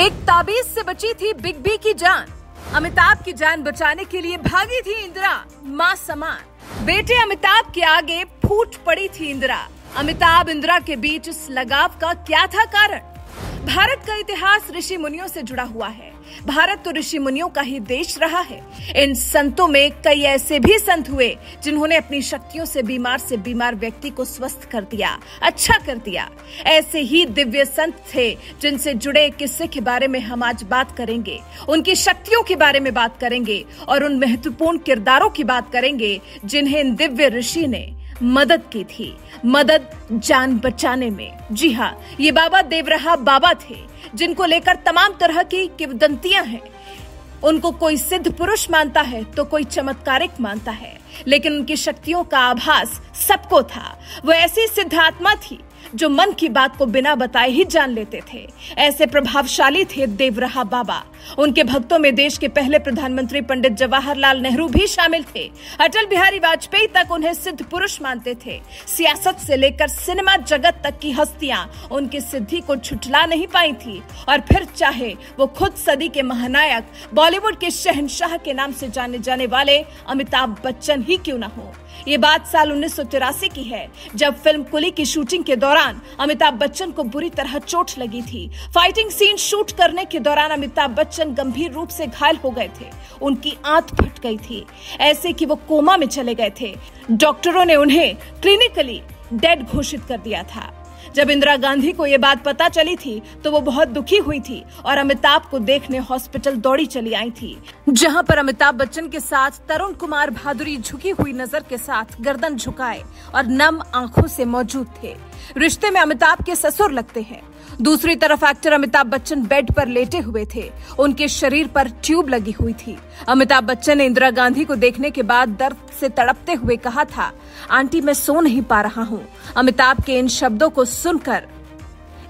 एक ताबीज से बची थी बिग बी की जान। अमिताभ की जान बचाने के लिए भागी थी इंदिरा मां समान। बेटे अमिताभ के आगे फूट पड़ी थी इंदिरा। अमिताभ इंदिरा के बीच इस लगाव का क्या था कारण? भारत का इतिहास ऋषि मुनियों से जुड़ा हुआ है। भारत तो ऋषि मुनियों का ही देश रहा है। इन संतों में कई ऐसे भी संत हुए जिन्होंने अपनी शक्तियों से बीमार व्यक्ति को स्वस्थ कर दिया, अच्छा कर दिया। ऐसे ही दिव्य संत थे जिनसे जुड़े किस्से के बारे में हम आज बात करेंगे, उनकी शक्तियों के बारे में बात करेंगे और उन महत्वपूर्ण किरदारों की बात करेंगे जिन्हें इन दिव्य ऋषि ने मदद की थी, मदद जान बचाने में। जी हाँ, ये बाबा देवरहा बाबा थे जिनको लेकर तमाम तरह की किंवदंतियां हैं। उनको कोई सिद्ध पुरुष मानता है तो कोई चमत्कारिक मानता है, लेकिन उनकी शक्तियों का आभास सबको था। वो ऐसी सिद्ध आत्मा थी जो मन की बात को बिना बताए ही जान लेते थे। ऐसे प्रभावशाली थे देवरहा बाबा। उनके भक्तों में देश के पहले प्रधानमंत्री पंडित जवाहरलाल नेहरू भी शामिल थे। अटल बिहारी वाजपेयी तक उन्हें सिद्ध पुरुष मानते थे। सियासत से लेकर सिनेमा जगत तक की हस्तियां उनकी सिद्धि को छुटला नहीं पाई थी। और फिर चाहे वो खुद सदी के महानायक, बॉलीवुड के शहंशाह के नाम से जाने जाने वाले अमिताभ बच्चन ही क्यों न हो। ये बात साल 1983 की है, जब फिल्म कुली की शूटिंग के दौरान अमिताभ बच्चन को बुरी तरह चोट लगी थी। फाइटिंग सीन शूट करने के दौरान अमिताभ बच्चन गंभीर रूप से घायल हो गए थे। उनकी आंत फट गई थी, ऐसे कि वो कोमा में चले गए थे। डॉक्टरों ने उन्हें क्लिनिकली डेड घोषित कर दिया था। जब इंदिरा गांधी को ये बात पता चली थी तो वो बहुत दुखी हुई थी और अमिताभ को देखने हॉस्पिटल दौड़ी चली आई थी, जहां पर अमिताभ बच्चन के साथ तरुण कुमार भादुरी झुकी हुई नजर के साथ गर्दन झुकाए और नम आंखों से मौजूद थे। रिश्ते में अमिताभ के ससुर लगते हैं। दूसरी तरफ एक्टर अमिताभ बच्चन बेड पर लेटे हुए थे। उनके शरीर पर ट्यूब लगी हुई थी। अमिताभ बच्चन ने इंदिरा गांधी को देखने के बाद दर्द से तड़पते हुए कहा था, आंटी मैं सो नहीं पा रहा हूँ। अमिताभ के इन शब्दों को सुनकर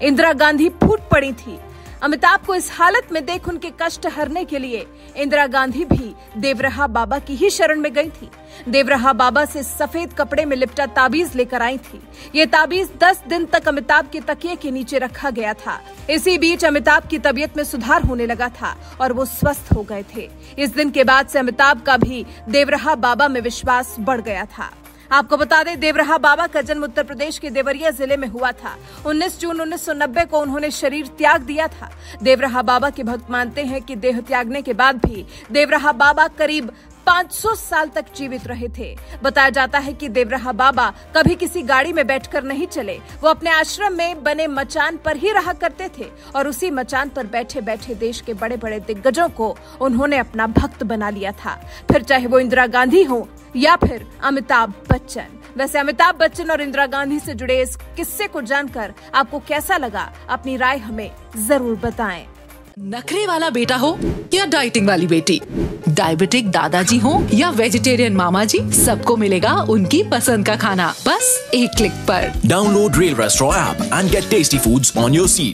इंदिरा गांधी फूट पड़ी थी। अमिताभ को इस हालत में देख उनके कष्ट हरने के लिए इंदिरा गांधी भी देवरहा बाबा की ही शरण में गई थी। देवरहा बाबा से सफेद कपड़े में लिपटा ताबीज लेकर आई थी। ये ताबीज 10 दिन तक अमिताभ के तकिए के नीचे रखा गया था। इसी बीच अमिताभ की तबीयत में सुधार होने लगा था और वो स्वस्थ हो गए थे। इस दिन के बाद से अमिताभ का भी देवरहा बाबा में विश्वास बढ़ गया था। आपको बता दें, देवरहा बाबा का जन्म उत्तर प्रदेश के देवरिया जिले में हुआ था। 19 जून 1990 को उन्होंने शरीर त्याग दिया था। देवरहा बाबा के भक्त मानते हैं कि देह त्यागने के बाद भी देवरहा बाबा करीब 500 साल तक जीवित रहे थे। बताया जाता है कि देवरहा बाबा कभी किसी गाड़ी में बैठकर नहीं चले। वो अपने आश्रम में बने मचान पर ही रहा करते थे और उसी मचान पर बैठे बैठे देश के बड़े बड़े दिग्गजों को उन्होंने अपना भक्त बना लिया था, फिर चाहे वो इंदिरा गांधी हो या फिर अमिताभ बच्चन। वैसे अमिताभ बच्चन और इंदिरा गांधी से जुड़े इस किस्से को जानकर आपको कैसा लगा, अपनी राय हमें जरूर बताएं। नखरे वाला बेटा हो या डाइटिंग वाली बेटी, डायबिटिक दादाजी हो या वेजिटेरियन मामा जी, सबको मिलेगा उनकी पसंद का खाना बस एक क्लिक पर। Download rail restaurant app and get tasty foods on your seat.